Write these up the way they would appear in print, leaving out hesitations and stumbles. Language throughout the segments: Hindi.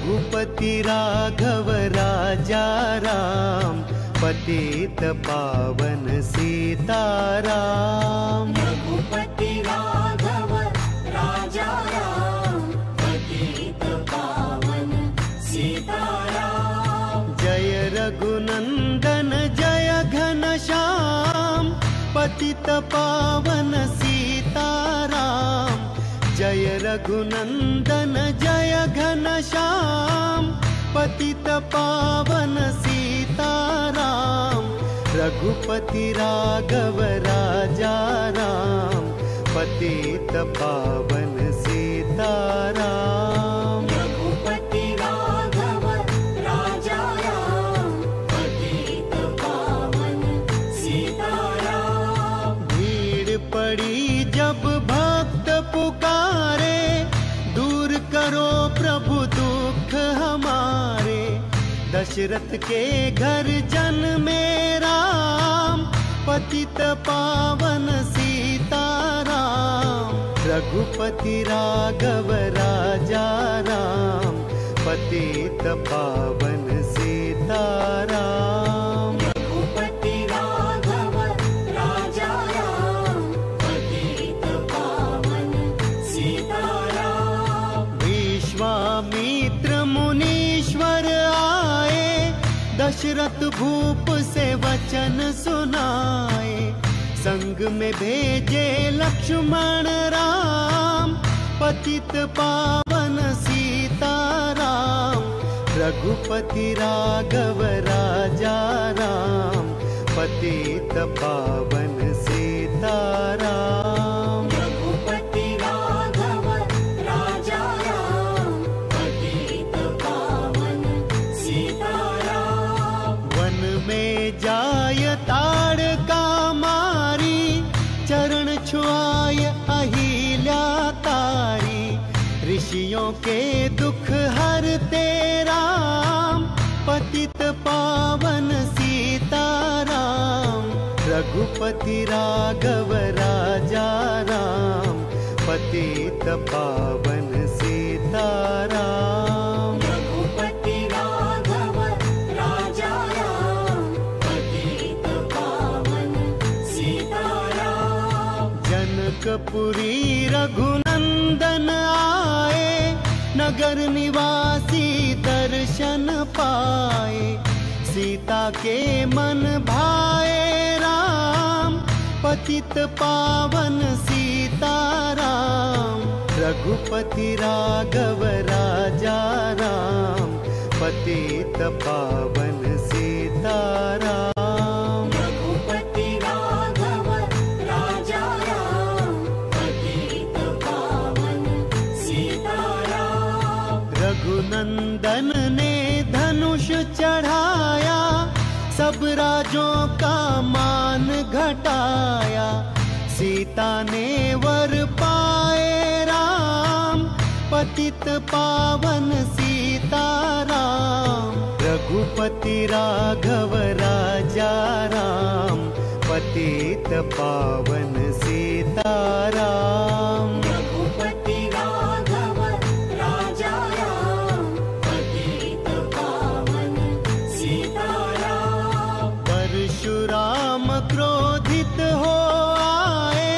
रघुपति राघव राजा राम, पतित पावन सीताराम। रघुपति राघव राजा राम, पतित पावन सीताराम। जय रघुनंदन जय घनश्याम, पतित पावन सीताराम। जय रघुनंदन जय घनश्याम, पतित पावन सीताराम। रघुपति राघव राजा राम, पतित पावन सीताराम। रघुपति राघव राजा राम, पतित पावन सीताराम। भीड़ पड़ी जब भक्त पुकारे, दूर करो प्रभु दुख हमारे। दशरथ के घर जन में राम, पतित पावन सीताराम। रघुपति राघव राजा राम, पतित पावन सीताराम। रघुपति राघव राजा राम, पतित पावन सीताराम। विश्वामित्र मुनीश्वर आए, दशरथ भूप से वचन सुनाए। संग में भेजे लक्ष्मण राम, पतित पावन सीताराम। रघुपति राघव राजा राम, पतित पावन सीताराम। रघुपति राघव राजा राम, पतित पावन सीताराम। वन में जाय ताड़का मारी, चरण छुआय अहिल्या तारी। ऋषियों के दुख हरते राम, पतित पावन सीताराम। रघुपति राघव राजा राम, पतित पावन सीताराम। रघुपति राघव राजा राम, पतित पावन सीताराम। जनकपुरी रघुनंदन आए, नगर निवासी दर्शन पाए। सीता के मन भाए राम, पतित पावन सीताराम। रघुपति राघव राजा राम, पतित पावन सीताराम। रघुपति राघव राजा राम, पतित पावन सीताराम। रघुनंदन ने धनुष चढ़ाया, सब राजों का मान घटाया। सीता ने वर पाए राम, पतित पावन सीताराम। रघुपति राघव राजा राम, पतित पावन सीताराम। रघुपति राघव राजा राम, पतित पावन सीताराम। परशुराम क्रोधित हो आए,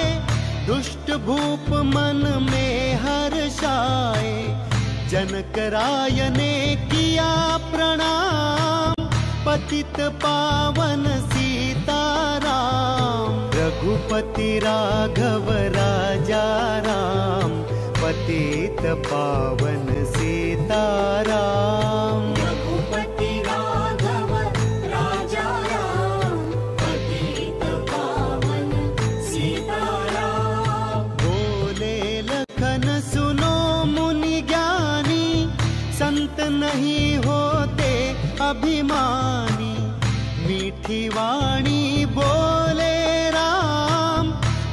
दुष्ट भूप मन में हर्षाए। जनक राय ने किया प्रणाम, पतित पावन सीताराम। रघुपति राघव राजा राम, पतित पावन सीताराम। रघुपति राघव राजा राम, पतित पावन सीताराम। बोले लखन सुनो मुनि ज्ञानी, संत नहीं होते अभिमानी। मीठी वाणी बोले राम,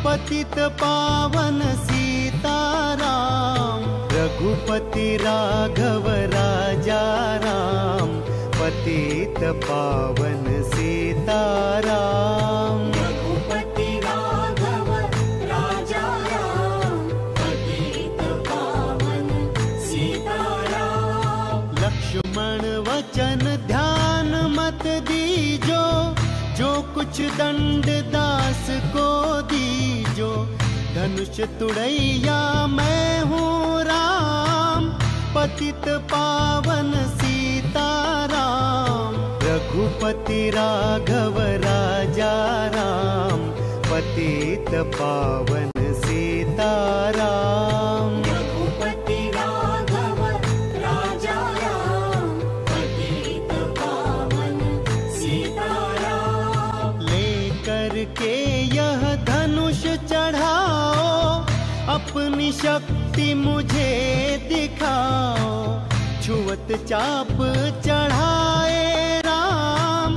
पतित पावन सीताराम। रघुपति राघव राजा राम, पतित पावन सीताराम। रघुपति राघव राजा राम, पतित पावन सीताराम। कुछ दंड दास को दीजो, धनुष तुड़ैया मैं हूँ राम, पतित पावन सीताराम। रघुपति राघव राजा राम, पतित पावन सीताराम। रघुपति राघव राजा राम, पतित पावन सीताराम। लेकर के यह धनुष चढ़ाओ, अपनी शक्ति मुझे दिखाओ, छुअत चाप चढ़ाए राम,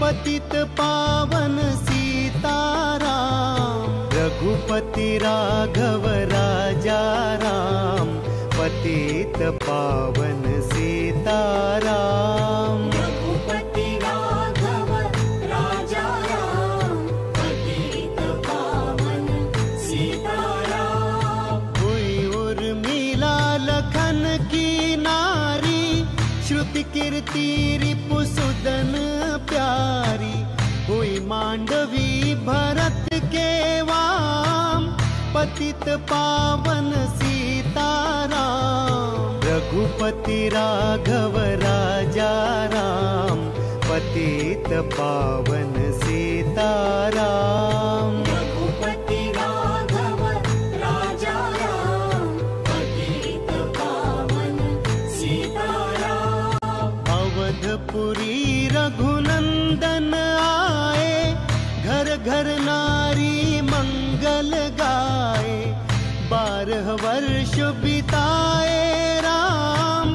पतित पावन सीताराम। रघुपति राघव राजा राम, पतित पावन सीताराम। रघुपति राघव राजा राम, पतित पावन सीताराम। हुई उर्मिला लखन की नारी, श्रुति कीर्ति रिपुसुदन प्यारी। हुई मांडवी भरत के वाम, पतित पावन सीताराम। रघुपति राघव राजा राम, पतित पावन सीताराम। रघुपति राघव राजा राम, पतित पावन सीताराम। अवधपुरी रघुनंदन आए, घर घर नारी मंगल गाए। 12 वर्ष बिताए राम,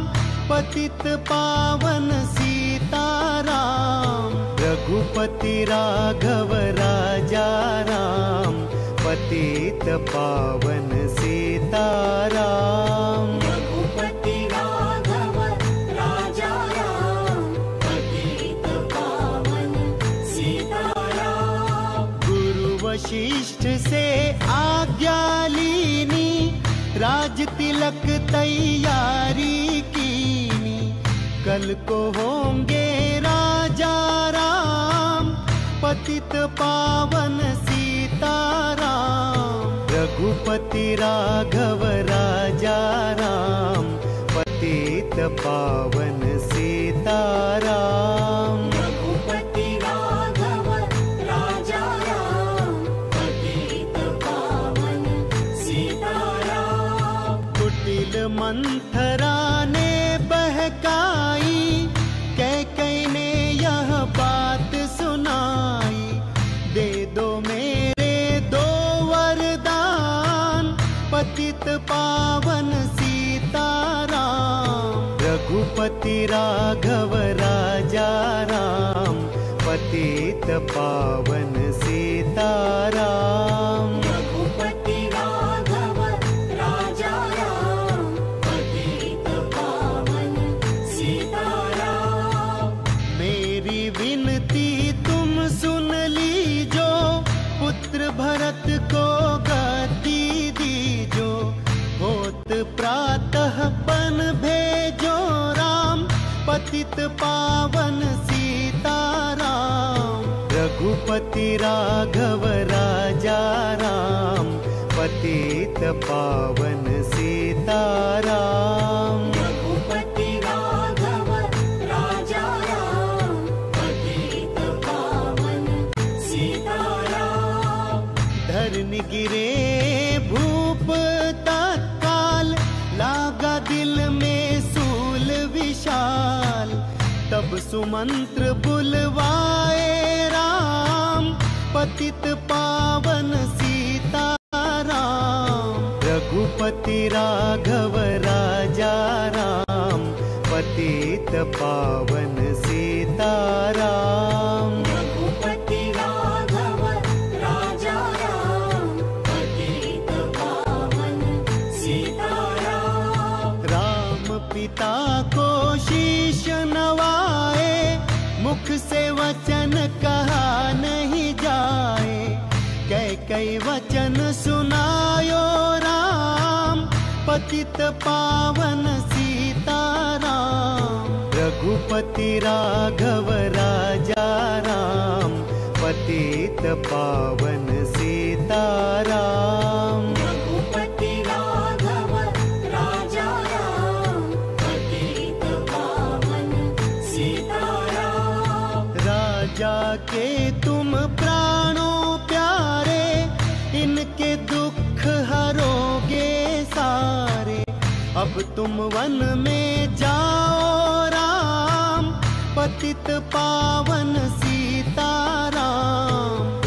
पतित पावन सीताराम। रघुपति राघव राजा राम, पतित पावन सीताराम। रघुपति राघव राजा राम, पतित पावन सीताराम। गुरु वशिष्ठ से आज्ञा लीनी, राज तिलक तैयारी कीनी। कल को होंगे राजा राम, पतित पावन सीताराम। रघुपति राघव राजा राम, पतित पावन सीताराम। रघुपति राघव राजा राम, पतित पावन सीताराम। कुटिल मंथरा ने बहकाई, कैकेयी ने यह बात सुनाई। दे दो मेरे 2 वरदान, पतित पावन सीताराम। रघुपति राघव राजा राम, पतित पावन सीताराम। रघुपति राघव राजा राम, पतित पावन सीताराम। मेरी विनती तुम सुन लीजो, पुत्र भरत को गद्दी दीजो। होत प्रातः पन भेजो राम, पतित पावन सीताराम। रघुपति राघव राजा राम, पतित पावन सीताराम। रघुपति राघव राजा राम, पतित पावन सीताराम। धरनी गिरे भूप तत्काल, लागा दिल में सूल विशाल। तब सुमंत्र बुलवाए राम, पतित पावन सीताराम। रघुपति राघव राजा राम, पतित पावन सीताराम। रघुपति राघव राजा राम, पतित पावन सीताराम। राम पिता को शीश नवाए, मुख से वचन कहा नहीं जाए। कैकेयी वचन सुनायो राम, पतित पावन सीताराम। रघुपति राघव राजा राम, पतित पावन सीताराम। रघुपति राघव राजा राम, पतित पावन सीताराम। राजा के तुम प्राणों प्यारे, इनके दुख हरोगे सारे। अब तुम वन में जाओ राम, पतित पावन सीताराम।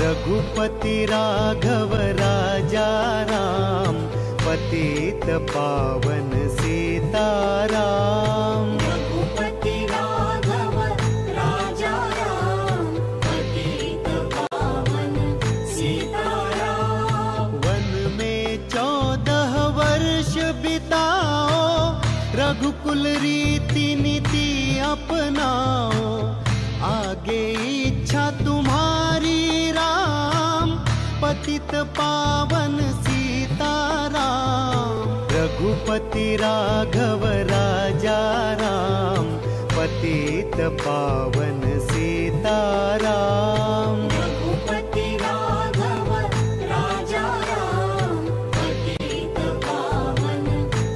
रघुपति राघव राजा राम, पतित पावन सीताराम। रघुपति राघव राजा राम, पतित पावन सीताराम। वन में 14 वर्ष बिताओ, रघुकुल रीति नीति अपनाओ। आगे इच्छा तुम्हारी राम, पतित पावन सीताराम। रघुपति राघव राजा राम, पतित पावन सीताराम। रघुपति राघव राजा राम, पतित पावन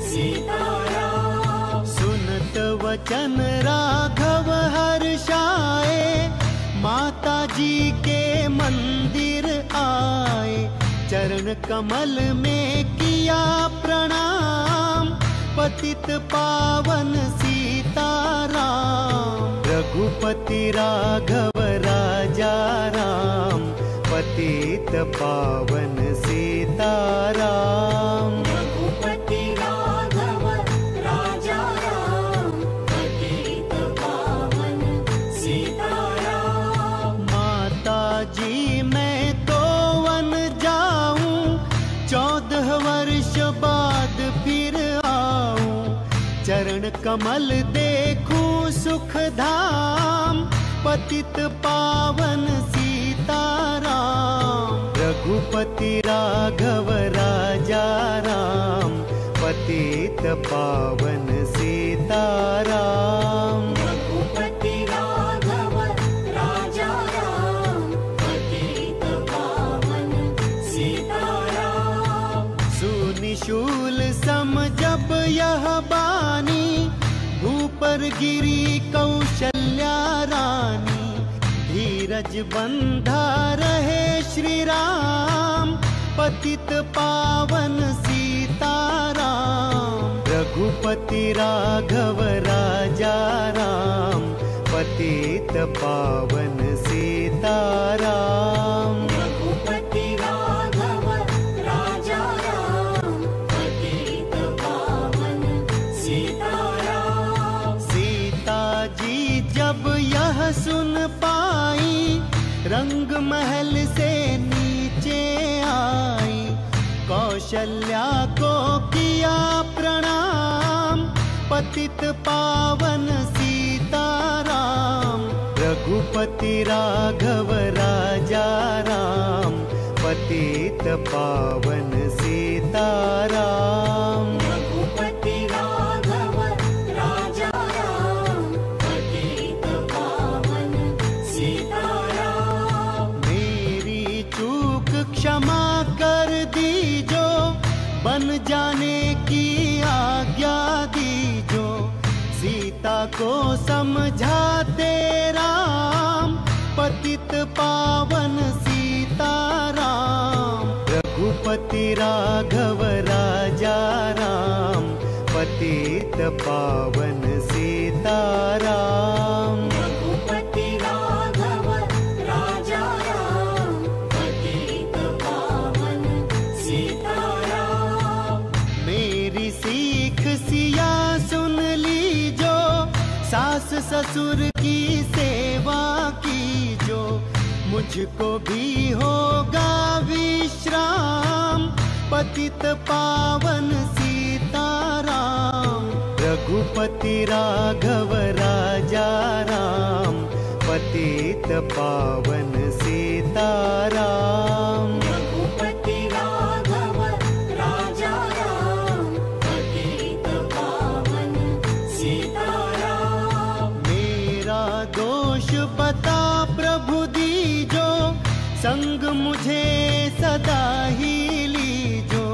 सीताराम। सुनत वचन राघव हर्षाए, माता जी के मंदिर आए। चरण कमल में किया प्रणाम, पतित पावन सीताराम। रघुपति राघव राजा राम, पतित पावन सीताराम। रघुपति राघव राजा राम, पतित पावन सीताराम। माता जी मैं तो वन जाऊं, 14 वर्ष बाद फिर आऊं। चरण कमल देखूं सुख धाम, पतित पावन सीताराम। रघुपति राघव राजा राम, पतित पावन सीताराम। रघुपति राघव राजा राम, पतित पावन सीताराम। सुनिशूल सम जब यह बानी, भूपर गिरी कौशल्या रानी। धीरज बंधा रहे श्री राम, पतित पावन सीताराम। रघुपति राघव राजा राम, पतित पावन सीताराम। रघुपति राघव राजा राम, पतित पावन सीताराम। सीता जी जब यह सुन पाई, रंग महल से नीचे आई। कौशल्या को किया प्रणाम, पतित पावन सीताराम। रघुपति राघव राजा राम, पतित पावन सीताराम। रघुपति राघव राजा राम, पतित पावन सीताराम। मेरी चूक क्षमा कर दीजो, बन जाने की आज्ञा दीजो। सीता को समझाते राम, पतित पावन सीताराम। रघुपति राघव राजा राम, पतित पावन सीताराम। रघुपति राघव राजा राम, पतित पावन सीताराम। मेरी सीख सिया सुन लीजो, सास ससुर की सेवा कीजो। मुझको भी होगा विश्राम, पतित पावन सीताराम। रघुपति राघव राजा राम, पतित पावन सीताराम। रघुपति राघव राजा राम, पतित पावन सीताराम। मेरा दोष बता प्रभु दीजो, संग मुझे सदा ही लीजो,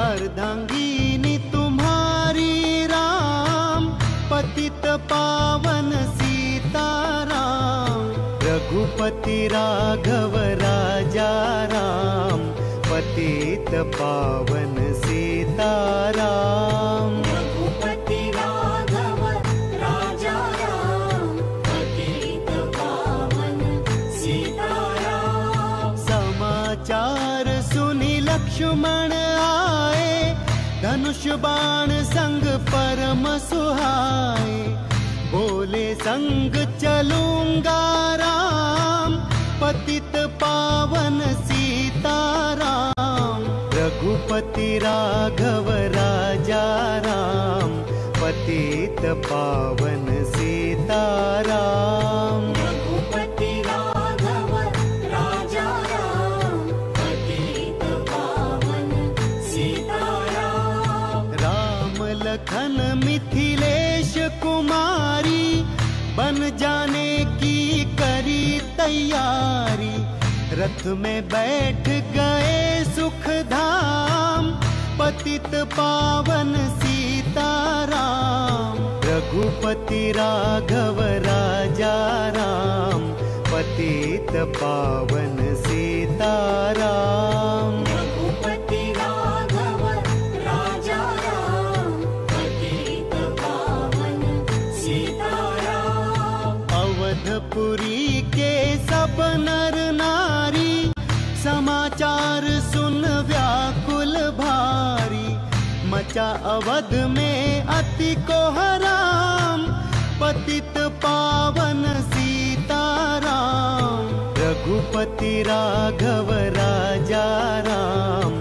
अर्धांगिनी तुम्हारी राम, पतित पावन सीताराम। रघुपति राघव राजा राम, पतित पावन सीताराम। रघुपति राघव राजा राम, पतित पावन सीताराम। समाचार सुनि लक्ष्मण आए, धनुष बाण संग परम सुहाए। बोले संग चलूंगा राम, पतित पावन सीताराम। रघुपति राघव राजा राम, पतित पावन सीताराम। रघुपति राघव राजा राम, पतित पावन सीताराम। राम लखन मिथिलेश कुमारी, बन जाने की करी तैयारी। रथ में बैठ गए सुख धाम, पतित पावन सीताराम। रघुपति राघव राजा राम, पतित पावन सीताराम। रघुपति राघव राजा राम, पतित पावन सीताराम। अवधपुरी के सब नर नारी, समाचार सुन व्याकुल भारी। मचा अवध में अति कोहराम, पतित पावन सीताराम। रघुपति राघव राजा राम,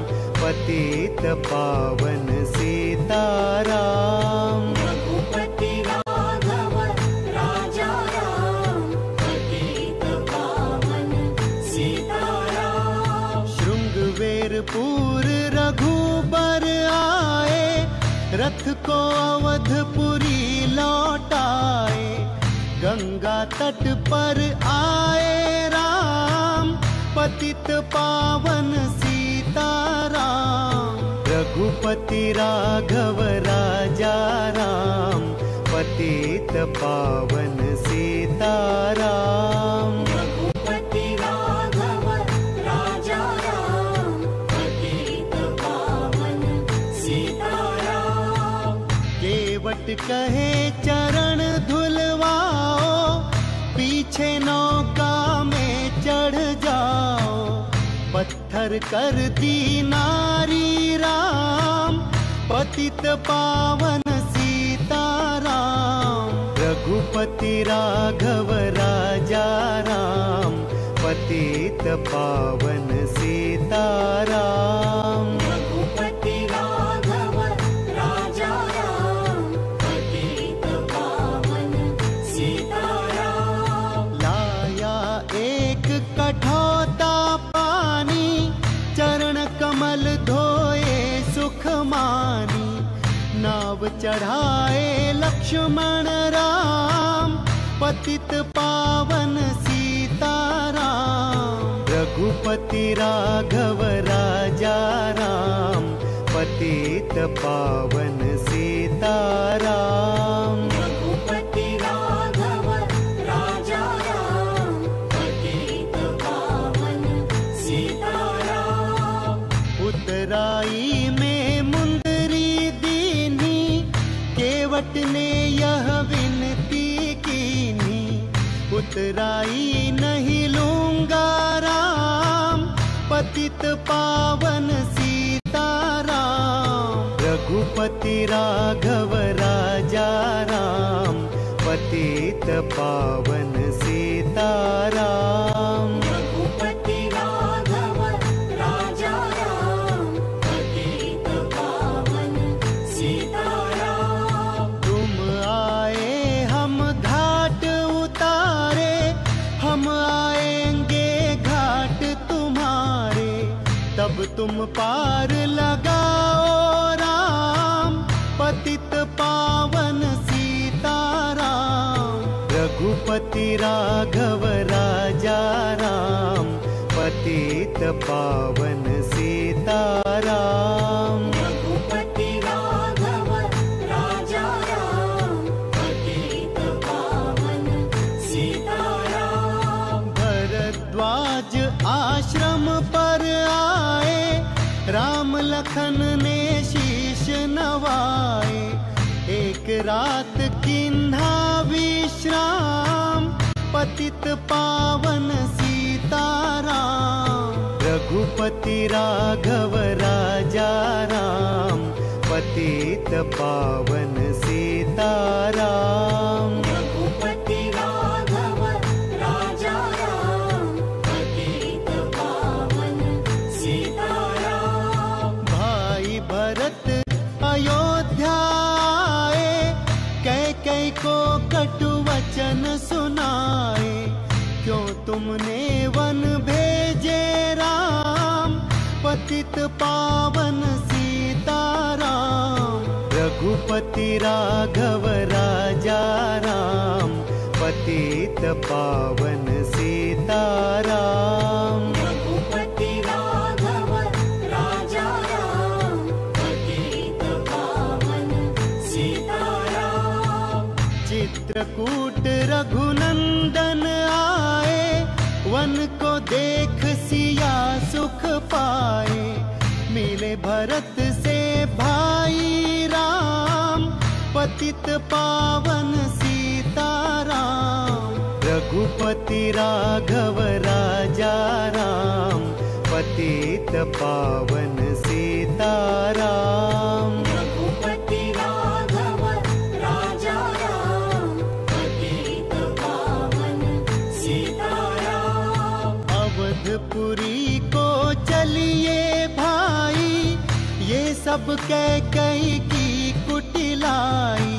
पतित पावन सीताराम। रघुपति राघव राजा राम, पतित पावन सीताराम। शृंगवेरपुर रघुबर आए, रथ को अवधपुरी लौटाए। गंगा तट पर आए राम, पतित पावन सीताराम। रघुपति राघव राजा राम, पतित पावन सीताराम। रघुपति राघव राजा राम, पतित पावन सीताराम। केवट कहे चरण धुलवाओ, पीछे नौका में चढ़ जाओ। पत्थर कर दी नारी राम, पतित पावन सीताराम। रघुपति राघव राजा राम, पतित पावन सीताराम। रघुपति राघव राजा राम, पतित पावन सीताराम। लाया एक कठौता पानी, चरण कमल धोए सुख मानी। नाव चढ़ाए लक्ष्मण राम, पतित पावन सीताराम। रघुपति राघव राजा राम, पतित पावन सीताराम। रघुपति राघव राजा राम, पतित पावन सीताराम। उतराई में मुंदरी दीनी, केवट ने यह विनती कीनी। उतराई नहीं लूंगा राम, पतित पावन सीताराम। रघुपति राघव राजा राम, पतित पावन सीताराम। रघुपति राघव राजा राम, पतित पावन सीताराम। तुम आए हम घाट उतारे, हम आएंगे घाट तुम्हारे। तब तुम पार लगाओ राम, पतित पावन सीताराम। रघुपति राघव राजा राम, शत्रुघ्न ने शीश नवाए, एक रात किन्हा विश्राम, पतित पावन सीताराम। रघुपति राघव राजा राम, पतित पावन सीताराम। रघुपति राघव राजा राम, पतित पावन सीताराम। भाई भरत अयोध्या आए, कैकेयी को कटु वचन सुनाए, क्यों तुमने वन भेजे राम, पतित पावन सीताराम। रघुपति राघव राजा राम, पतित पावन सीताराम। रघुपति राघव राजा राम, पतित पावन सीताराम। चित्रकूट रघुनंदन आए, वन को देख सिया सुख पाए, मिले भरत से भाई राम, पतित पावन सीताराम। रघुपति राघव राजा राम, पतित पावन सीताराम। रघुपति राघव राजा राम, पतित पावन सीताराम। अवधपुरी को चलिए भाई, ये सब कैकेयी की कुटिलाई,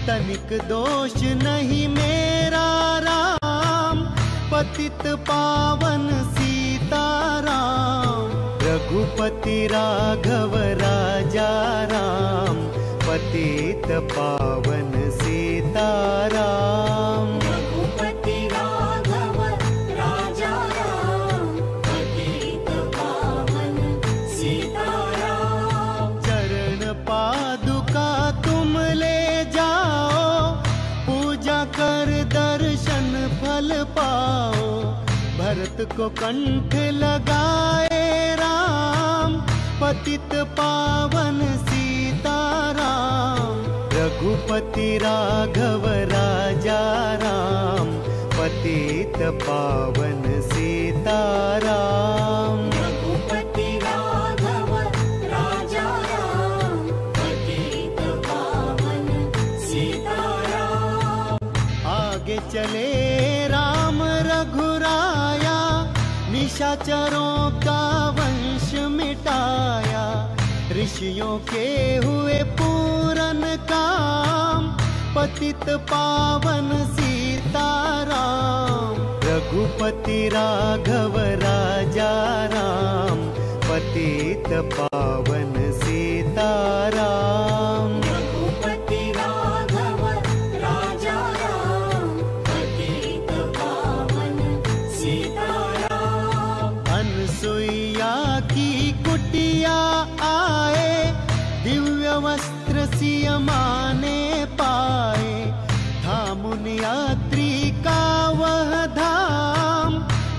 तनिक दोष नहीं मेरा राम, पतित पावन सीताराम। रघुपति राघव राजा राम, पतित पावन सीताराम। रघुपति राघव राजा राम, पतित पावन सीताराम। चरण पादुका तुम ले जाओ, पूजा कर दर्शन फल पाओ, भरत को कंठ लगाए राम, पतित पावन सीताराम। रघुपति राघव राजा राम, पतित पावन सीताराम। रघुपति राघव राजा राम, पतित पावन सीताराम। आगे चले राम रघुराया, निशाचरों का वंश मिटाया, ऋषियों के हुए पूरन काम, पतित पावन सीताराम। रघुपति राघव राजा राम, पतित पावन सीताराम। रघुपति राघव राजा राम, पतित पावन सीताराम। अनसुईया की कुटिया आए, दिव्य वस्त्र सियमाने पाए, था मुनि यात्री का वह धाम,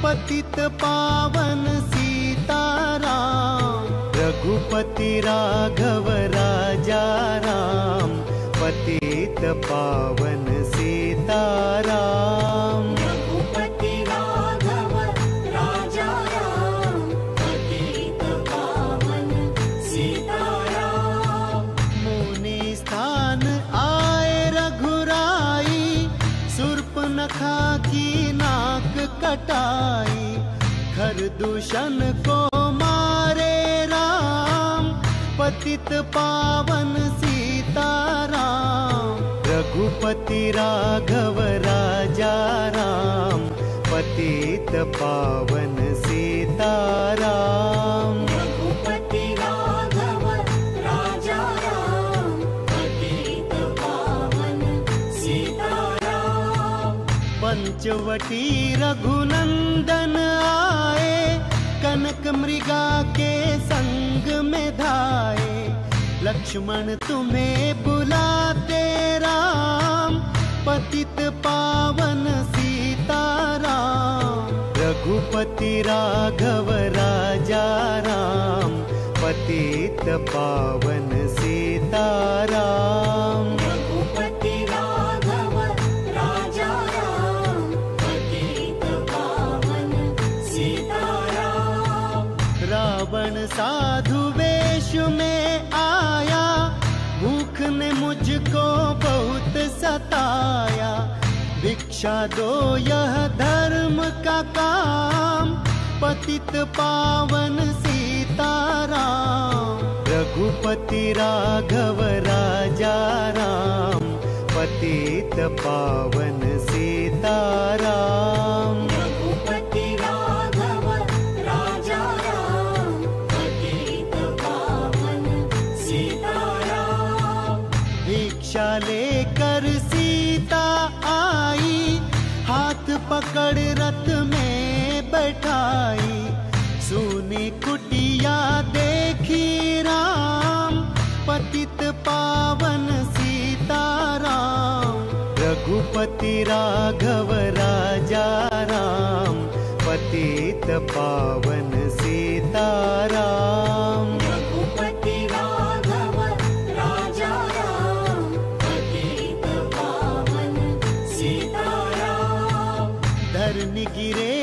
पतित पावन सीताराम। रघुपति राघव राजा राम, पतित पावन सीताराम। रघुपति राघव राजा राम, पतित पावन सीताराम। मुनि स्थान आए रघुराई, शूर्पणखा की नाक कटाई, खरदूषण को मारे राम, पतित पावन सीताराम। रघुपति राघव राजा राम, पतित पावन सीताराम। रघुपति राघव राजा राम, पतित पावन सीताराम। पंचवटी रघुनंदन आए, कनक मृगा के संग में धाए, लक्ष्मण तुम्हें बुलाते राम, पतित पावन सीताराम। रघुपति राघव राजा राम, पतित पावन सीताराम। रघुपति राघव राजा राम, पतित पावन सीताराम। रावण साधु वेश में आया, भूख ने मुझको बहुत सताया। भिक्षा दो यह धर्म का काम, पतित पावन सीताराम। रघुपति राघव राजा राम, पतित पावन सीताराम। रघुपति राघव राजा राम, पतित पावन सीताराम। भिक्षा लेकर सीता आई, हाथ पकड़ रथ में बैठाई। सुनी कुटिया देखी राम, पतित पावन सीताराम। रघुपति राघव राजा राम, पतित पावन सीताराम। रघुपति राघव राजा राम, पतित पावन सीताराम। धरनी गिरे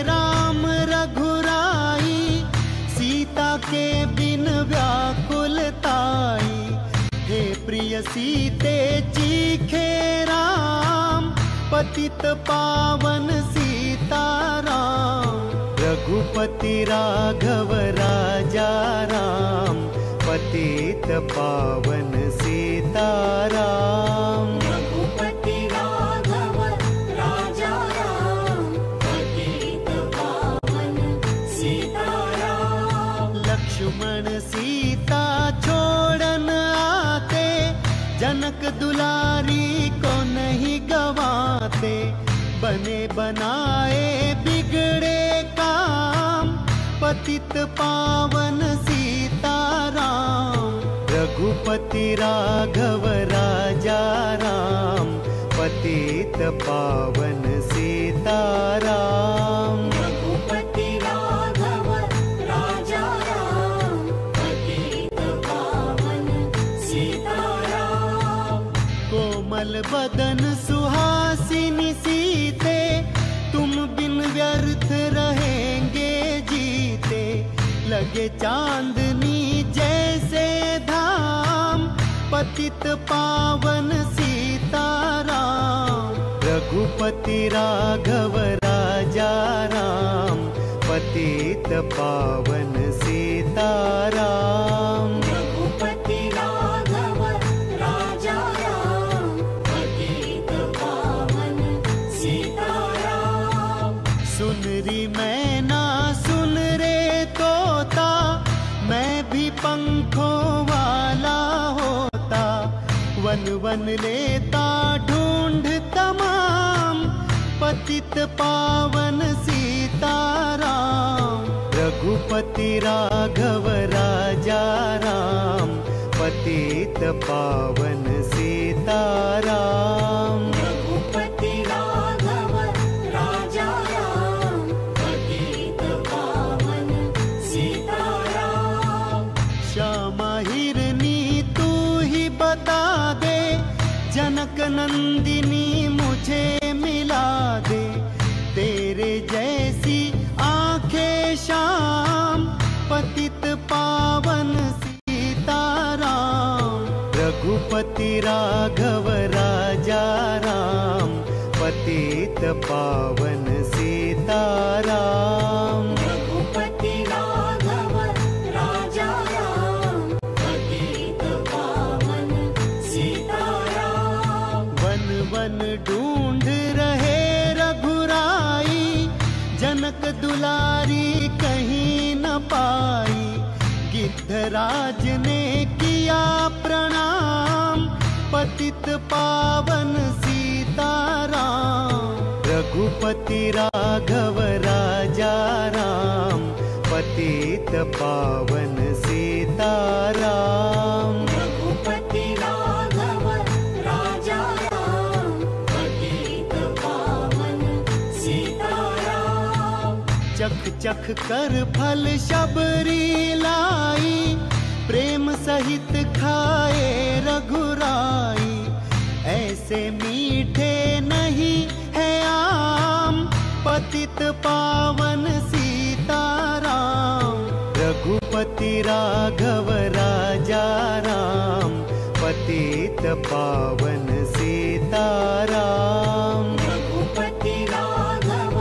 राम रघुराई, सीता के बिन व्याकुलताई। हे प्रिय सीते चीखे राम, पतित पावन सीताराम। रघुपति राघव राजा राम, पतित पावन सीताराम। रघुपति राघव राजा राम, पतित पावन सीताराम। लक्ष्मण सीता छोड़न आते, जनक दुलारी को नहीं गवाते। बने बनाए बिगड़े काम, पतित पावन सीताराम। रघुपति राघव राजा राम, पतित पावन सीताराम। रघुपति राघव राजा राम, पतित पावन सीताराम। कोमल बदन सुहासिनी सीते, तुम बिन व्यर्थ रहेंगे जीते। लगे चांदनी जैसे धाम, पतित पावन सीताराम। रघुपति राघव राजा राम, पतित पावन सीताराम। रघुपति राघव राजा राम, पतित पावन सीताराम। सुनरी मैना सुन रे तोता, मैं भी पंखों वाला होता। वन वन लेता ढूंढ तमाम, पतित पावन सीताराम। रघुपति राघव राजा राम, पतित पावन सीताराम। रघुपति राघव राजा राम, पतित पावन सीताराम। श्यामा हिरनी तू ही बता दे, जनक नंदिनी मुझे मिला दे। तेरे जैसी आंखें श्याम, पतित पावन सीताराम। रघुपति राघव राजा राम, पतित पावन सीताराम। रघुपति राघव राजा राम, पतित पावन सीताराम। वन वन ढूंढ रहे रघुराई, जनक दुलारी कहीं न पाई। गिद्धराज ने किया प्रणाम, पतित पावन सीताराम। रघुपति राघव राजा राम, पतित पावन सीताराम। रघुपति राघव राजा राम, पतित पावन सीताराम। चख चख कर फल शबरी लाई, प्रेम सहित खाए रघुराई, ऐसे मीठे नहीं है आम, पतित पावन सीताराम। रघुपति राघव राजा राम, पतित पावन सीताराम। रघुपति राघव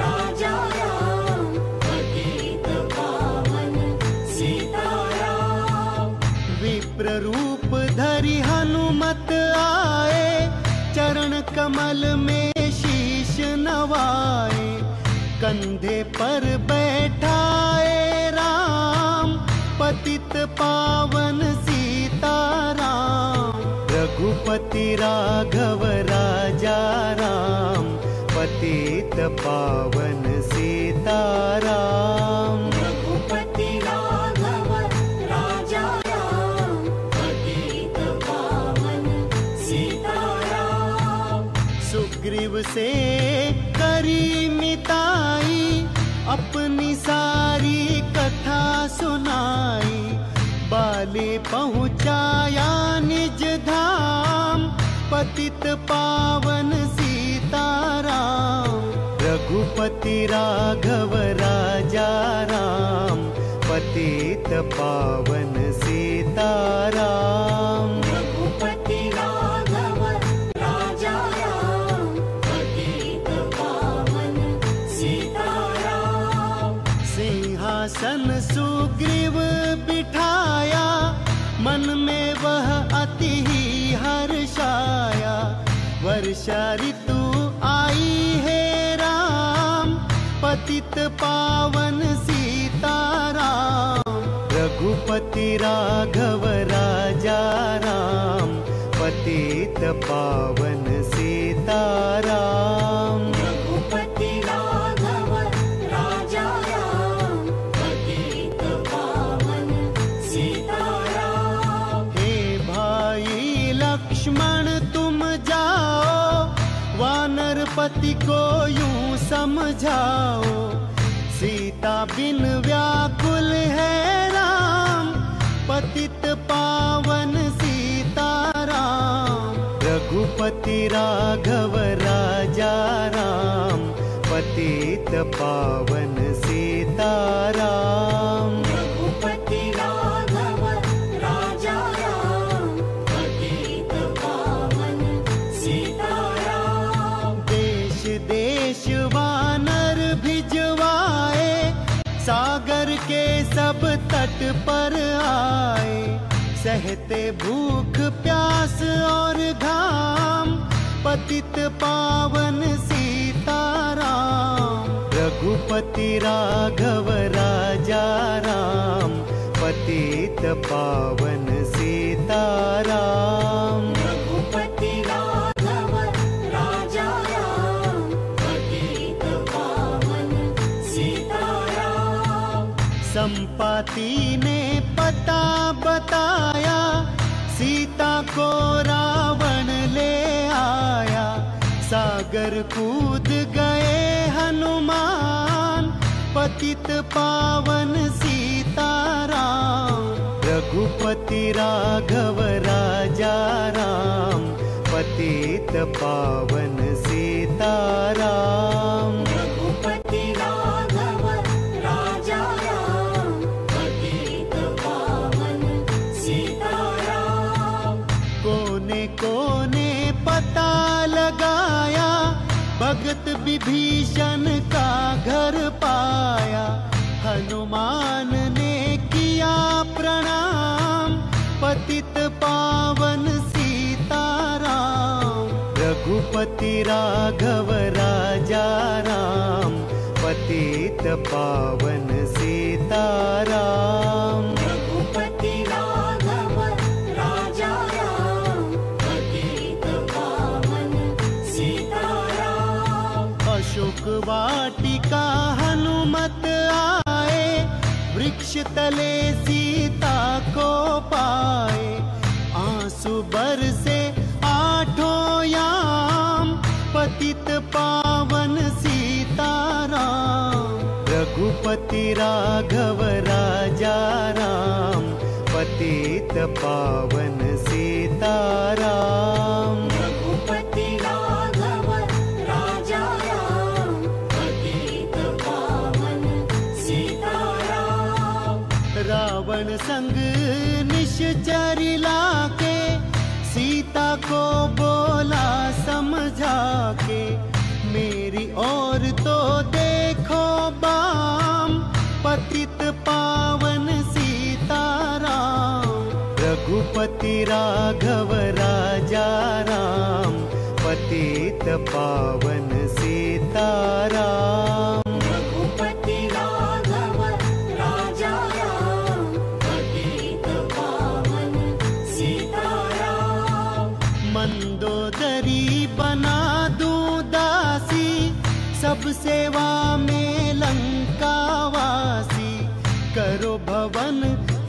राजा राम, पतित पावन सीताराम। विप्र रूप धरि हनुमत आए, चरण कमल में शीश नवाए, कंधे पर बैठाए राम, पतित पावन सीताराम। रघुपति राघव राजा राम, पतित पावन सीताराम। रघुपति राघव राजा राम, पतित पावन सीताराम। सुग्रीव से करी मिताई, अपनी सारी कथा सुनाई, बाले पहुँचाया निज धाम, पतित पावन सीताराम। रघुपति राघव राजा राम, पतित पावन सीताराम। रघुपति राघव राजा राम, पतित पावन सीताराम। सिंहासन सुग्रीव बिठाया, मन में वह अति ही हर्षाया, वर्षा ऋतु आई है राम, पतित पावन सीताराम। रघुपति राघव राजा राम, पतित पावन सीताराम। रघुपति राघव राजा राम, पतित पावन सीताराम। हे भाई लक्ष्मण तुम जाओ, वानरपति को यूं समझाओ, सीता बिन व्याकुल है राम, पतित पावन सीताराम। रघुपति राघव राजा राम, पतित पावन सीताराम। रघुपति राघव राजा राम, पतित पावन सीताराम। देश देश वानर भिजवाए, सागर के सब तट पर आए, सहते भूख प्यास और घाम, पतित पावन सीताराम। रघुपति राघव राजा राम, पतित पावन सीताराम। रघुपति राघव राजा राम, पतित पावन सीताराम। संपाति ने पता बताया, सीता को रावण ले आया, सागर कूद गए हनुमान, पतित पावन सीताराम। रघुपति राघव राजा राम, पतित पावन सीताराम। रघुपति राघव राजा राम, पतित पावन सीताराम। कोने कोने पता लगाया, भगत विभीषण का घर पाया, हनुमान ने किया प्रणाम, पतित पावन सीताराम। रघुपति राघव राजा राम, पतित पावन सीताराम। रघुपति राघव राजा राम, पतित पावन सीताराम। अशोक वाटिका हनुमत आए, वृक्ष तले सीता को पाए, आंसू बरसे आठों याम, पतित पावन सीताराम। रघुपति राघव राजा राम, पतित पावन सीताराम। रघुपति राघव राजा राम, पतित पावन सीताराम। रावण संग निश्चरी लाके, सीता को बोला समझा के, मेरी ओर तो देखो बाम, पतित पावन सीताराम। रघुपति राघव राजा राम, पतित पावन सीताराम। रघुपति राघव राजा राम, पतित पावन सीताराम। मंदोदरी बना दूं दासी, सब सेवा में लंकावासी। करो भवन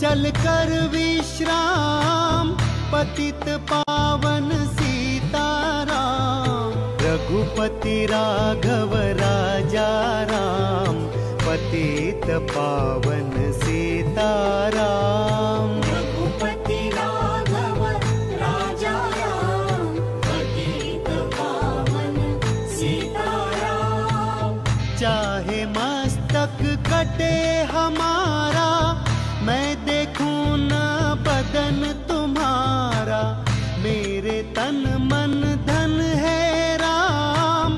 चल कर विश्राम, पतित पावन सीताराम। रघुपति राघव राजा राम, पतित पावन सीताराम। रघुपति राघव राजा राम, पतित पावन सीताराम। चाहे मस्तक कटे हमारा, मैं देखूं न बदन तुम्हारा। मेरे तन मन धन है राम,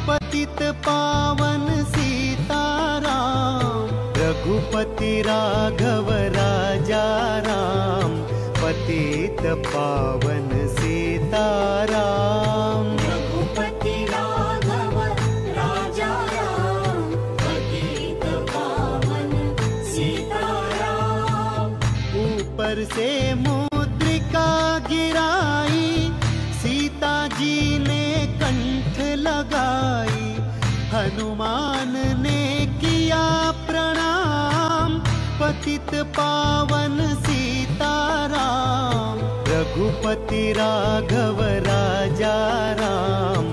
पतित पावन सीताराम। रघुपति राघव राजा राम, पतित पावन सीताराम। रघुपति राघव राजा राम, पतित पावन सीताराम। ऊपर से मुद्रिका गिराई, सीता जी ने कंठ लगाई। हनुमान ने किया प्रणाम, पतित पावन सीताराम। रघुपति राघव राजा राम,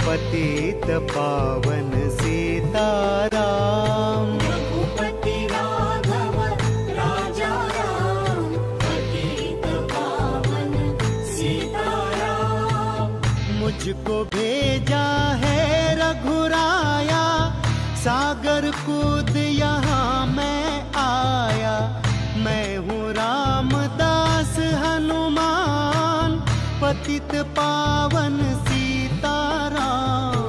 पतित पावन सीताराम। रघुपति राघव राजा राम, पतित पावन सीताराम। मुझको भेजा है रघुराया, सागर कूद यहाँ मैं आया। मैं हूँ रामदास हनुमान, पतित पावन सीताराम।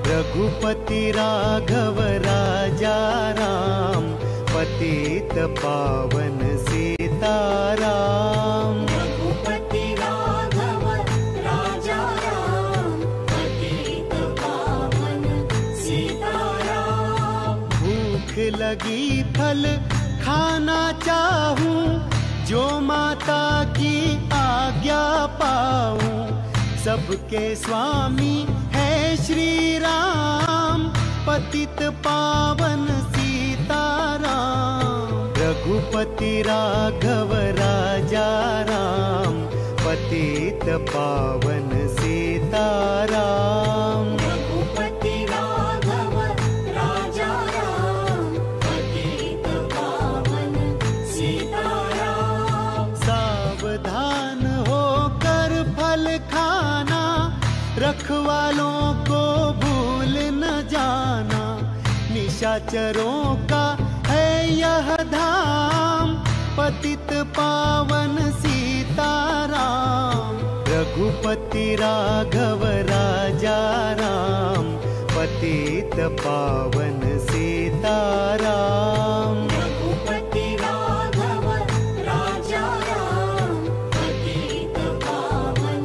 रघुपति राघव राजा राम, पतित पावन सीताराम। रघुपति राघव राजा राम, पतित पावन सीताराम। भूख लगी फल खाना चाहूं, जो माता की आज्ञा पाऊं। सबके स्वामी है श्री राम, पतित पावन सीताराम। रघुपति राघव राजा राम, पतित पावन सीताराम। रघुपति राघव राजा राम, पतित पावन सीताराम। सावधान होकर फल खाना, रखवालों को भूल न जाना। निशाचरों का है यह धाम, पतित पावन सीताराम। रघुपति राघव राजा राम, पतित पावन सीताराम। रघुपति राघव राजा राम, पतित पावन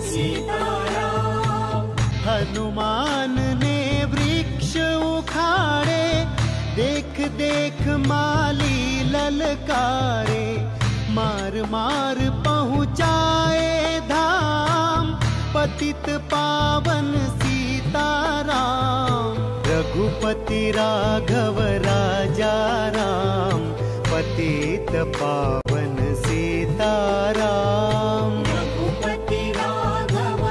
सीताराम। हनुमान ने वृक्ष उखाड़े, देख देख माली ललकारे। मार मार पहुँचाए धाम, पतित पावन सीताराम। रघुपति राघव राजा राम, पतित पावन सीताराम। रघुपति राघव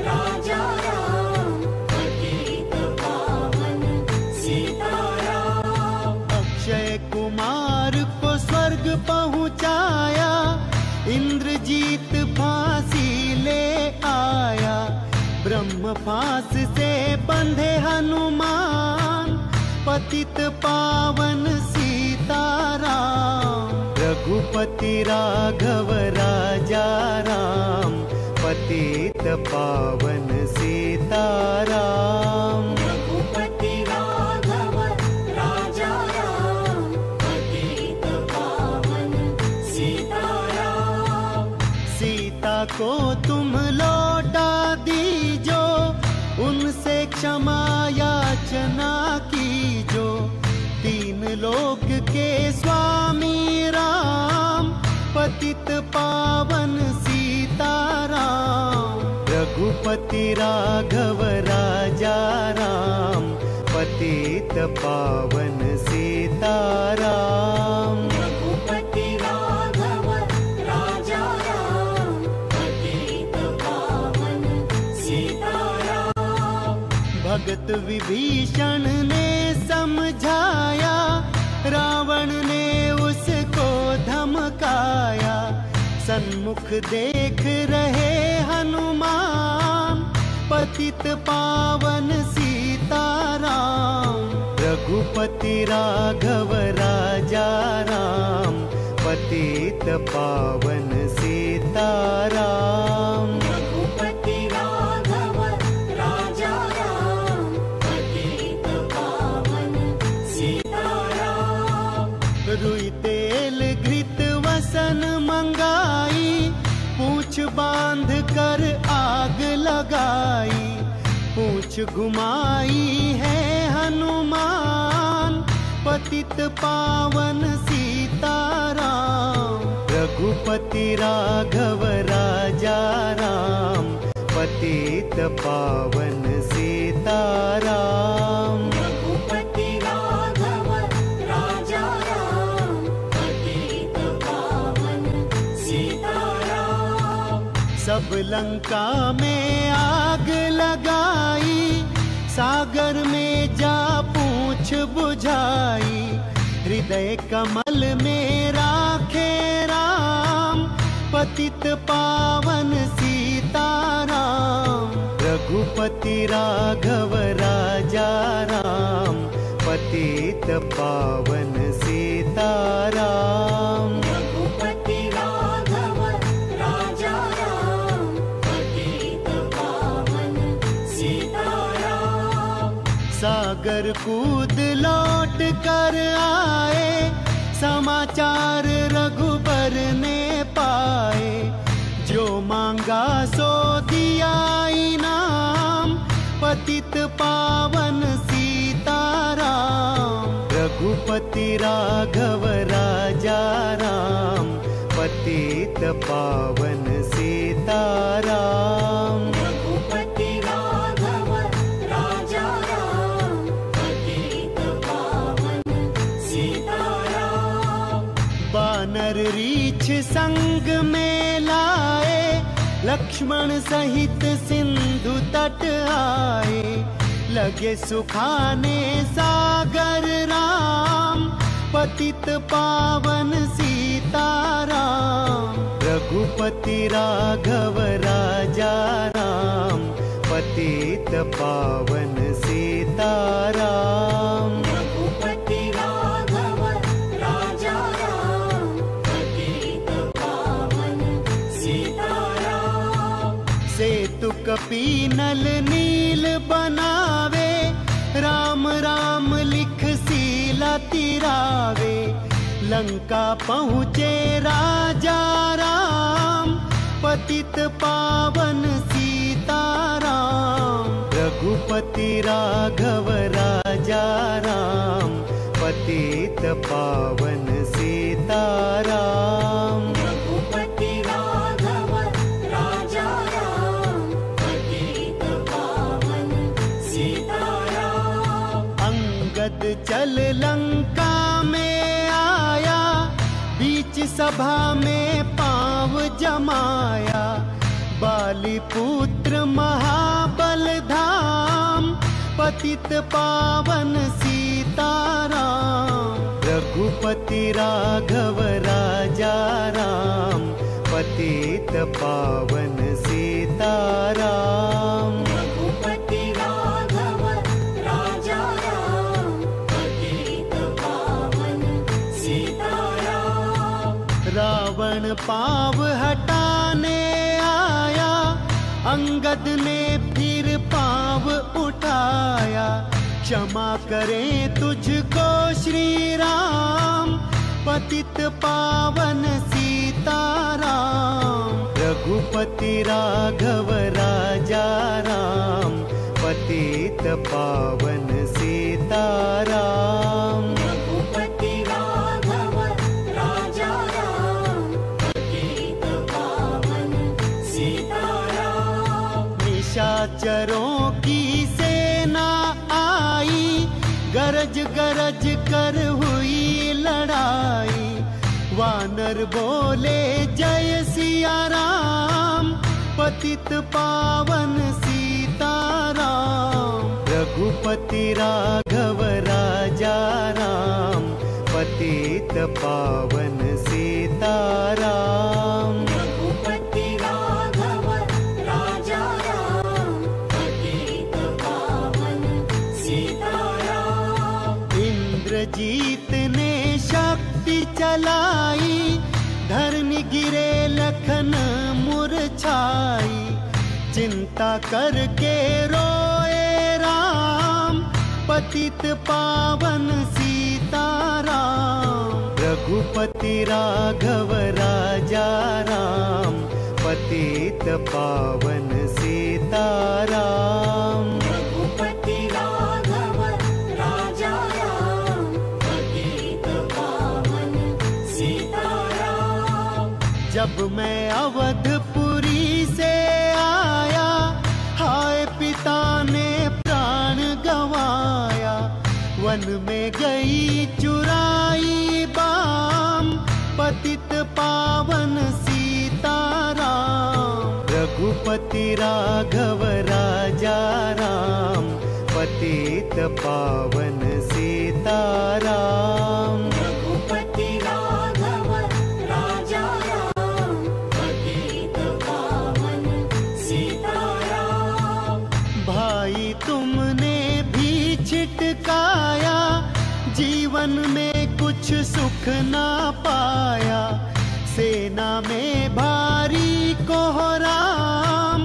राजा राम, पतित पावन सीताराम। अक्षय कुमार को स्वर्ग पहुँचाया, इन सहित फांसी ले आया। ब्रह्म फांस से बंधे हनुमान, पतित पावन सीताराम। रघुपति राघव राजा राम, पतित पावन सीताराम। रघुपति राघव राजा राम, पतित पावन सीताराम। सीता को तुम लौटा दीजो, उनसे क्षमा याचना कीजो। तीन लोक के स्वामी राम, पतित पावन सीताराम। रघुपति राघव राजा राम, पतित पावन सीताराम। रघुपति राघव राजा राम, पतित पावन सीताराम। भगत विभीषण ने समझाया, रावण ने उसको धमकाया। सन्मुख देख रहे हनुमान, पतित पावन सीताराम। रघुपति राघव राजा राम, पतित पावन सीताराम। रघुपति राघव राजा राम, पतित पावन सीताराम। रुई तेल घृत वसन मंगाई, पूछ बांध कर आग लगाई। पूछ घुमाई है हनुमान, पतित पावन सीताराम। रघुपति राघव राजा राम, पतित पावन सीताराम। रघुपति राघव राजा राम, पतित पावन सीताराम। सब लंका में आग लगाई, सागर में जा पूछ बुझाई। हृदय कमल में राखे राम, पतित पावन सीताराम। रघुपति राघव राजा राम, पतित पावन सीताराम। रघुपति राघव राजा राम, पतित पावन सीताराम। सागर कूद लौट कर आए, समाचार रघुबर ने पाए। जो मांगा सो दिया इनाम, पतित पावन सीताराम। रघुपति राघव राजा राम, पतित पावन सीताराम। रघुपति राघव राजा राम, पतित पावन सीताराम। बानर रीछ संग में लाए, लक्ष्मण सहित सिंधु तट आए। लगे सुखाने सागर राम, पतित पावन सीताराम। रघुपति राघव राजा राम, पतित पावन सीताराम। रघुपति राघव राजा राम, पतित पावन सीताराम। सेतु कपीनल नील बनावे, राम राम लिख सीला तिरावे। लंका पहुँचे राजा राम, पतित पावन सीताराम। रघुपति राघव राजा राम, पतित पावन सीताराम। रघुपति राघव राजा राम, पतित पावन सीताराम। अंगद चल लंका में आया, बीच सभा में पांव जमाया। बाली पुत्र महाबल धाम, पतित पावन सीताराम। रघुपति राघव राजा राम, पतित पतित पावन सीताराम। रघुपति राघव राजा राम, पतित पावन सीताराम। रावण पाव हटाने आया, अंगद ने फिर पाव उठाया। क्षमा करें तुझको श्री राम, पतित पावन सीताराम। रघुपति राघव राजा राम, पतित पावन सीताराम। रघुपति राघव राजा राम, पतित पावन सीताराम। निशाचरों की सेना आई, गरज गरज कर हुई लड़ाई। वानर बोले जय सिया राम, पतित पावन सीताराम। रघुपति राघव राजा राम, पतित पावन सीताराम। रघुपति राघव राजा राम, पतित पावन सीताराम। इंद्रजीत ने शक्ति चलाई, धरनी गिरे लखन मुरझाई। चिंता करके रोए राम, पतित पावन सीताराम। रघुपति राघव राजा राम, पतित पावन सीताराम। रघुपति राघव राजा राम, पतित पावन सीताराम। जब मैं अवधपुरी से आया, हाय पिता ने प्राण गंवाया। वन में गई चुराई बाम, पतित पावन सीताराम। रघुपति राघव राजा राम, पतित पावन सीताराम। रघुपति राघव राजा राम, पतित पावन सीताराम। भाई तुमने भी छिटकाया, जीवन में कुछ सुख ना पाया। सेना में भारी कोहराम,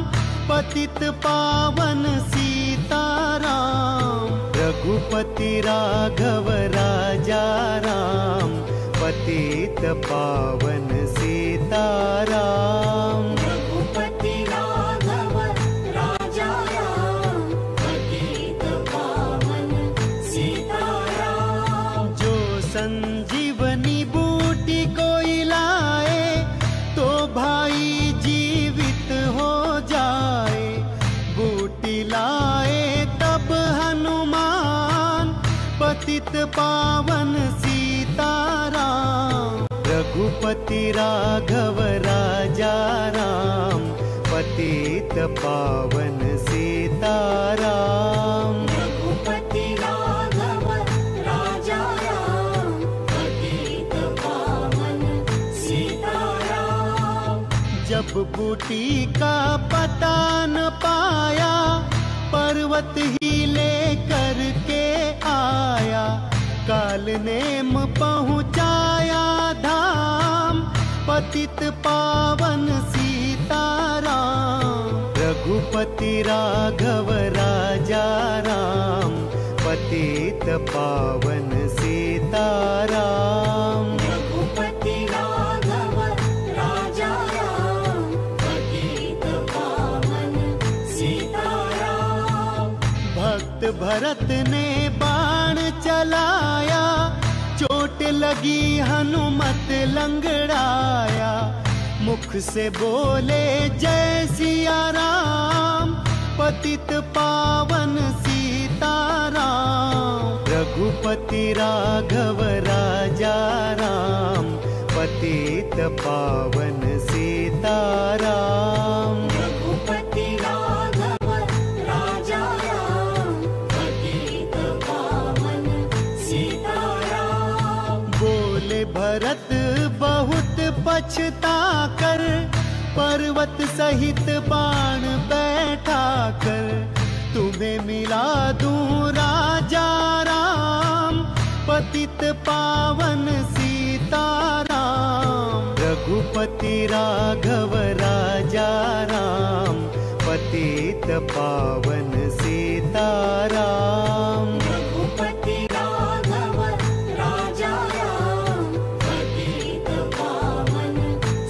पतित पावन सीताराम। रघुपति राघव राजा राम, पतित पावन सीताराम। रघुपति राघव राजा राम, पतित पावन सीताराम। जो संजीवनी बूटी कोई लाए, तो भाई जीवित हो जाए। बूटी लाए तब हनुमान, पतित पावन सीताराम। रघुपति राघव राजा राम, पतित पावन सीताराम। रघुपति राघव राजा राम, पतित पावन सीताराम। जब बूटी का पता न पाया, पर्वत ही लेकर के आया। काल नेम पहुँचाया धाम, पतित पावन सीताराम। रघुपति राघव राजा राम, पतित पावन सीताराम। रघुपति राघव राजा राम, पतित पावन सीताराम। भक्त भरत ने बाण चलाया, चोट लगी हनुमत लंगड़ाया। मुख से बोले जय सिया राम, पतित पावन सीताराम। रघुपति राघव राजा राम, पतित पावन सीताराम। रघुपति राघव राजा राम, पतित पावन सीताराम। बोले भरत बहुत पछता कर, पर्वत सहित बाण बैठा कर तुम्हें मिला दूं राजा राम, पतित पावन सीताराम। रघुपति राघव राजा राम, पतित पावन सीताराम। रघुपति राघव राजा राम, पतित पावन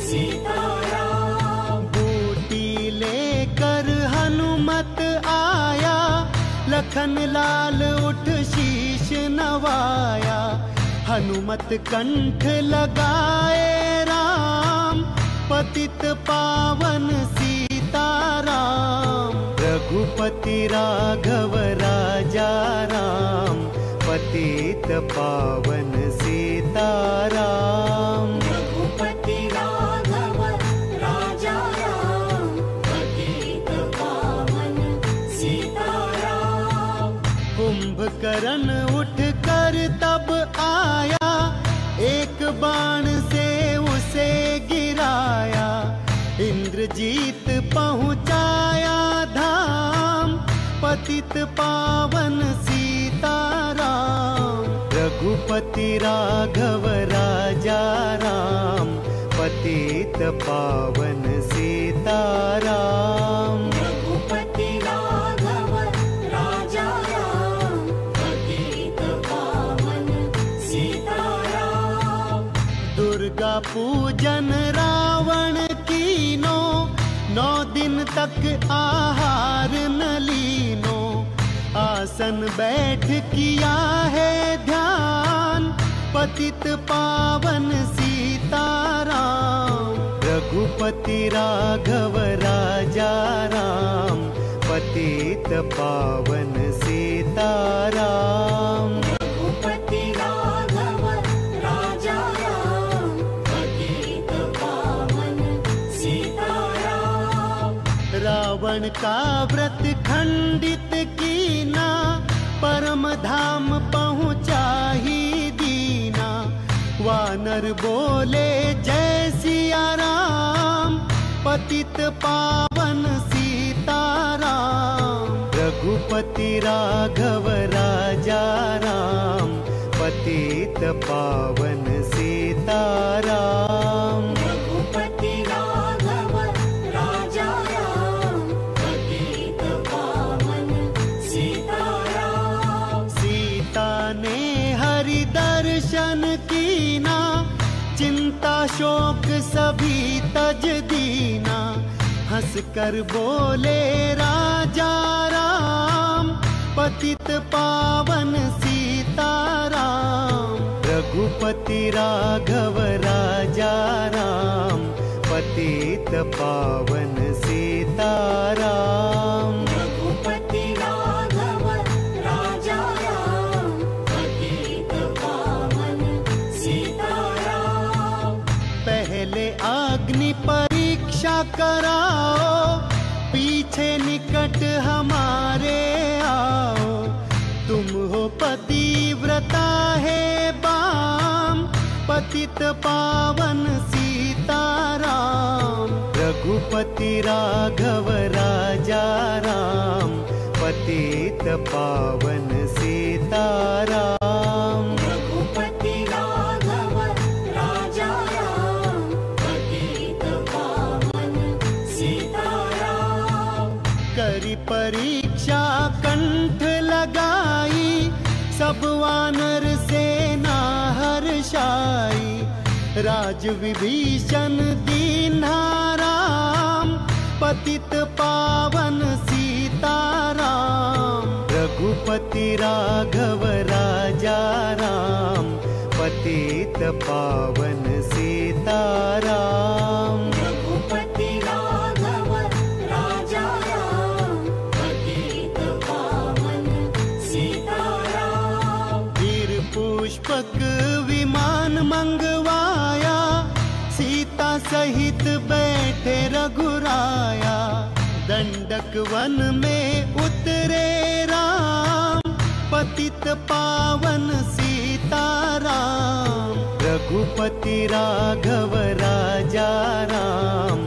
सीताराम। बूटी लेकर हनुमत आया, लखन लाल उठ शीश नवाया। हनुमत कंठ लगाए राम, पतित पावन सीताराम। रघुपति राघव राजा राम, पतित पावन सीताराम। रघुपति राघव राजा राम, पतित पावन सीताराम। कुंभकर्ण उठ कर तब आया, एक बाण से उसे गिराया। इंद्रजीत पहुँचाया धाम, पतित पावन सीताराम। रघुपति राघव राजा राम, पतित पावन सीताराम। रघुपति राघव राजा राम, पतित पावन सीताराम। दुर्गा पूजन रावण कीनो, 9 दिन तक आहार न लीनो। आसन बैठ किया है ध्यान, पतित पावन सीताराम। रघुपति राघव राजा राम, पतित पावन सीताराम। रघुपति राघव राजा राम, पतित पावन सीताराम। रावण का व्रत खंडित कीना, परम धाम पहुँचा ही दीना। वानर बोले जय सिया राम, पतित पावन सीताराम। रघुपति राघव राजा राम, पतित पावन सीताराम। रघुपति राघव राजा राम, पतित पावन सीताराम। सीता ने हरि दर्शन कीना, चिंता शोक सभी तज दीना। हंस कर बोले राजा राम, पतित पावन सीताराम। रघुपति राघव राजा राम, पतित पावन सीताराम। रघुपति राघव राजा राम, पतित पावन सीताराम। पहले अग्नि परीक्षा कराओ, पीछे निकट हमारे आओ। तुम हो पतिव्रता है बाम, पतित पावन सीताराम। रघुपति राघव राजा राम, पतित पावन सीताराम। रघुपति राघव राजा राम, पतित पावन सीताराम। करी परीक्षा कंठ लगाई, सब वानर सेना हर्षाई। राज विभीषण दीन्हा राम, पतित पावन सीताराम। रघुपति राघव राजा राम, पतित पावन सीताराम। रघुपति राघव राजा राम, पतित पावन सीताराम। वीर पुष्पक विमान मंगवाया, सीता सहित बैठे रघुराया। दंडक वन में उतरे राम, पतित पावन सीताराम। रघुपति राघव राजा राम,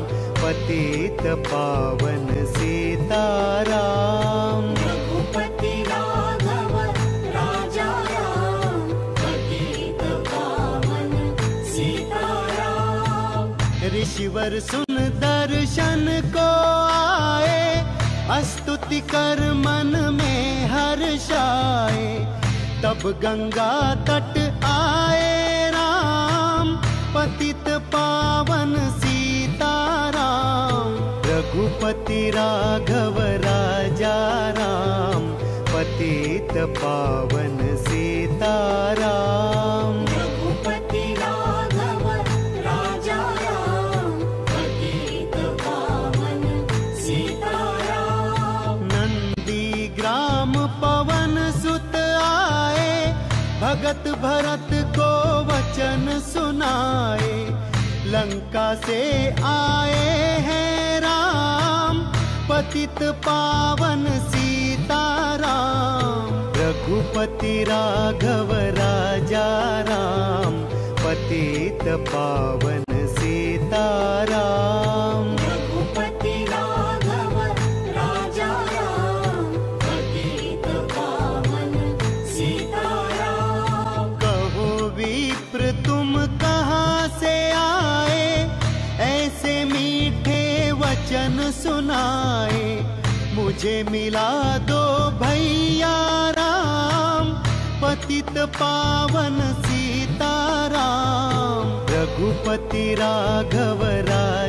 पतित पावन सीताराम। रघुपति राघव राजा राम, पतित पावन सीताराम। ऋषिवर सुन दर्शन को आए, स्तुति कर मन में हर्षाए। तब गंगा तट आए राम, पतित पावन सीताराम। रघुपति राघव राजा राम, पतित पावन सीताराम। रघुपति राघव राजा राम, पतित पावन सीताराम। नंदी ग्राम पवन सुत आए, भगत भरत को वचन सुनाए। लंका से आए हैं राम, पतित पावन सीताराम। रघुपति राघव राजा राम, पतित पावन सीताराम। रघुपति राघव राजा राम, पतित पावन सीताराम। कहो विप्र तुम कहाँ से आए, ऐसे मीठे वचन सुनाए। मुझे मिला दो भैया राम, पतित पावन सीताराम। रघुपति राघव राजा